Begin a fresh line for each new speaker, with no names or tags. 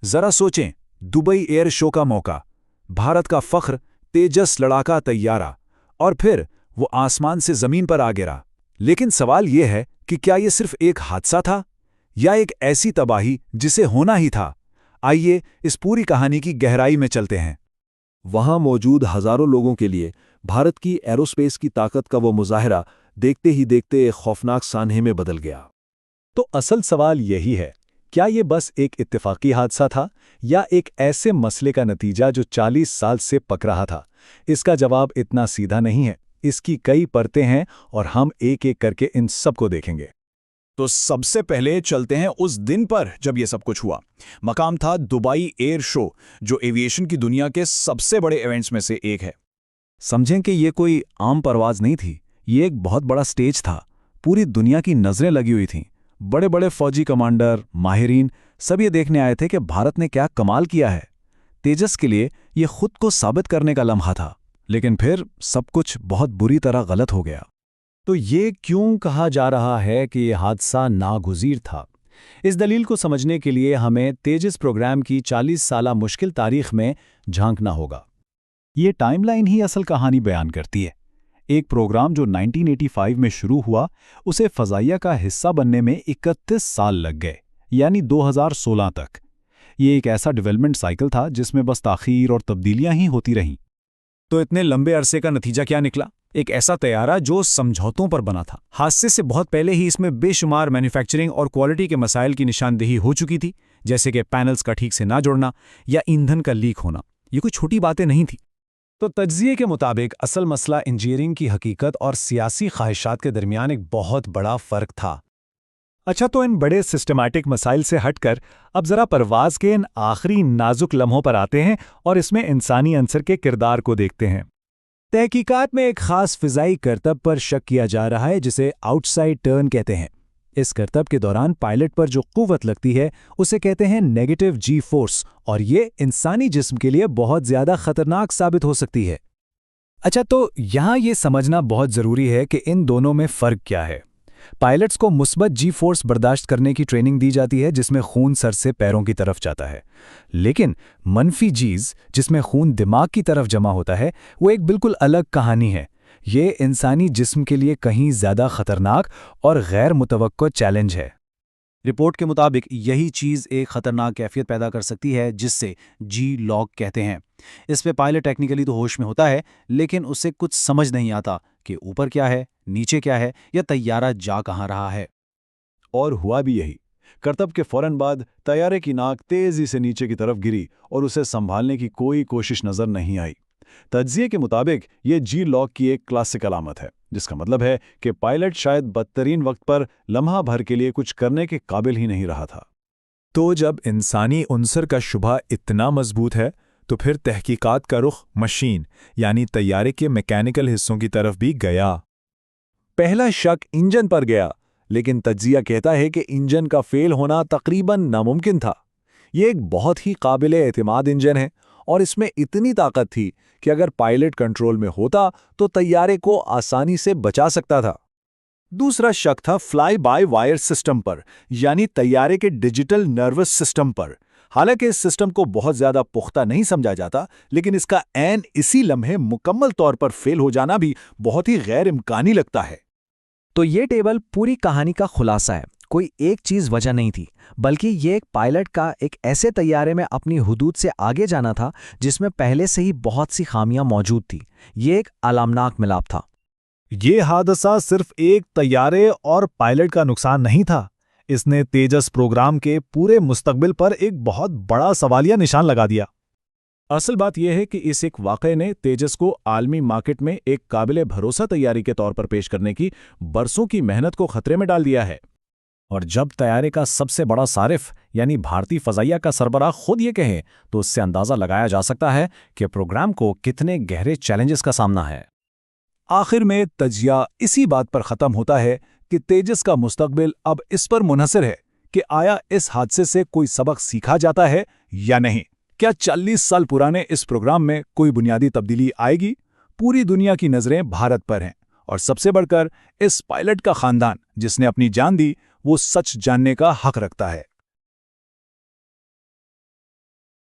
जरा सोचें, Dubai air show का मौका, भारत का फख्र, तेजस लड़ाका तैयारा, और फिर वो आसमान से जमीन पर आ गिरा। लेकिन सवाल ये है कि क्या ये सिर्फ एक हादसा था या एक ऐसी तबाही जिसे होना ही था? आइए इस पूरी कहानी की गहराई में चलते हैं।
वहां मौजूद हजारों लोगों के लिए भारत की एरोस्पेस की ताकत का वो मुजाहिरा देखते ही देखते एक खौफनाक सान्हे में बदल गया।
तो असल सवाल यही है, क्या ये बस एक इत्तेफाकी हादसा था या एक ऐसे मसले का नतीजा जो 40 साल से पक रहा था? इसका जवाब इतना सीधा नहीं है, इसकी कई परतें हैं और हम एक एक करके इन सबको देखेंगे।
तो सबसे पहले चलते हैं उस दिन पर जब ये सब कुछ हुआ। मकाम था दुबई एयर शो, जो एविएशन की दुनिया के सबसे बड़े इवेंट्स में से एक है।
समझें कि ये कोई आम परवाज नहीं थी, ये एक बहुत बड़ा स्टेज था। पूरी दुनिया की नज़रें लगी हुई थीं। बड़े बड़े फौजी कमांडर, माहिरीन सब ये देखने आए थे कि भारत ने क्या कमाल किया है। तेजस के लिए ये खुद को साबित करने का लम्हा था, लेकिन फिर सब कुछ बहुत बुरी तरह गलत हो गया। तो ये क्यों कहा जा रहा है कि यह हादसा नागुज़ीर था? इस दलील को समझने के लिए हमें तेजस प्रोग्राम की 40 साला मुश्किल तारीख में झांकना होगा। ये टाइमलाइन ही असल कहानी बयान करती है। एक प्रोग्राम जो 1985 में शुरू हुआ, उसे फ़ज़ाइया का हिस्सा बनने में 31 साल लग गए, यानी 2016 तक। ये एक ऐसा डेवलपमेंट साइकिल था जिसमें बस ताख़ीर और तब्दीलियां ही होती रहीं।
तो इतने लंबे अरसे का नतीजा क्या निकला? एक ऐसा तैयारा जो समझौतों पर बना था। हादसे से बहुत पहले ही इसमें बेशुमार मैन्युफैक्चरिंग और क्वालिटी के मसाइल की निशानदेही हो चुकी थी, जैसे कि पैनल्स का ठीक से ना जुड़ना या ईंधन का लीक होना। ये कोई छोटी बातें नहीं थी।
तो तज्ज़िये के मुताबिक असल मसला इंजीनियरिंग की हकीकत और सियासी ख्वाहिशात के दरमियान एक बहुत बड़ा फ़र्क था। अच्छा, तो इन बड़े सिस्टमैटिक मसाइल से हटकर अब ज़रा परवाज़ के इन आखिरी नाजुक लम्हों पर आते हैं और इसमें इंसानी अंसर के किरदार को देखते हैं। तहकीकात में एक ख़ास फ़िज़ाई करतब पर शक किया जा रहा है जिसे आउटसाइड टर्न कहते हैं। इस करतब के दौरान पायलट पर जो क़ुव्वत लगती है उसे कहते हैं नेगेटिव जी फोर्स, और ये इंसानी जिस्म के लिए बहुत ज़्यादा ख़तरनाक साबित हो सकती है। अच्छा, तो यहाँ ये समझना बहुत ज़रूरी है कि इन दोनों में फ़र्क क्या है। पायलट्स को मुस्बत जी फोर्स बर्दाश्त करने की ट्रेनिंग दी जाती है जिसमें खून सर से पैरों की तरफ जाता है, लेकिन मनफी जीज जिसमें खून दिमाग की तरफ जमा होता है वो एक बिल्कुल अलग कहानी है। ये इंसानी जिस्म के लिए कहीं ज़्यादा ख़तरनाक और गैर मुतवक्को चैलेंज है।
रिपोर्ट के मुताबिक यही चीज़ एक ख़तरनाक कैफियत पैदा कर सकती है जिससे जी लॉक कहते हैं। इस पे पायलट टेक्निकली तो होश में होता है, लेकिन उसे कुछ समझ नहीं आता कि ऊपर क्या है, नीचे क्या है, या तैयारा जा कहाँ रहा है।
और हुआ भी यही। करतब के फौरन बाद तैयारे की नाक तेज़ी से नीचे की तरफ गिरी और उसे संभालने की कोई कोशिश नज़र नहीं आई। तज्ज़िये के मुताबिक ये जी लॉक की एक क्लासिक अलामत है, जिसका मतलब है कि पायलट शायद बदतरीन वक्त पर लम्हा भर के लिए कुछ करने के काबिल ही नहीं रहा था।
तो जब इंसानी उनसर का शुबा इतना मजबूत है, तो फिर तहकीकात का रुख मशीन यानी तैयारे के मैकेनिकल हिस्सों की तरफ भी गया।
पहला शक इंजन पर गया, लेकिन तज्ज़िया कहता है कि इंजन का फेल होना तकरीबन नामुमकिन था। ये एक बहुत ही काबिले एतमाद इंजन है और इसमें इतनी ताकत थी कि अगर पायलट कंट्रोल में होता तो तैयारे को आसानी से बचा सकता था। दूसरा शक था फ्लाई बाय वायर सिस्टम पर, यानी तैयारे के डिजिटल नर्वस सिस्टम पर। हालांकि इस सिस्टम को बहुत ज्यादा पुख्ता नहीं समझा जाता, लेकिन इसका ऐन इसी लम्हे मुकम्मल तौर पर फेल हो जाना भी बहुत ही गैर इम्कानी लगता है।
तो ये टेबल पूरी कहानी का खुलासा है। कोई एक चीज़ वजह नहीं थी, बल्कि ये एक पायलट का एक ऐसे तैयारे में अपनी हुदूद से आगे जाना था जिसमें पहले से ही बहुत सी खामियां मौजूद थी। ये एक अलामनाक मिलाप था।
ये हादसा सिर्फ एक तैयारे और पायलट का नुकसान नहीं था, इसने तेजस प्रोग्राम के पूरे मुस्तकबिल पर एक बहुत बड़ा सवालिया निशान लगा दिया। असल बात यह है कि इस एक वाक़े ने तेजस को आलमी मार्केट में एक काबिले भरोसा तैयारी के तौर पर पेश करने की बरसों की मेहनत को खतरे में डाल दिया है। और जब तैयारे का सबसे बड़ा सारिफ यानी भारतीय फ़ज़ाइया का सरबराह खुद ये कहे, तो उससे अंदाज़ा लगाया जा सकता है कि प्रोग्राम को कितने गहरे चैलेंजेस का सामना है। आखिर में तज्ज़िया इसी बात पर ख़त्म होता है कि तेजस का मुस्तकबिल अब इस पर मुनहसर है कि आया इस हादसे से कोई सबक सीखा जाता है या नहीं। क्या 40 साल पुराने इस प्रोग्राम में कोई बुनियादी तब्दीली आएगी? पूरी दुनिया की नज़रें भारत पर हैं, और सबसे बढ़कर इस पायलट का ख़ानदान जिसने अपनी जान दी, वो सच जानने का हक रखता है।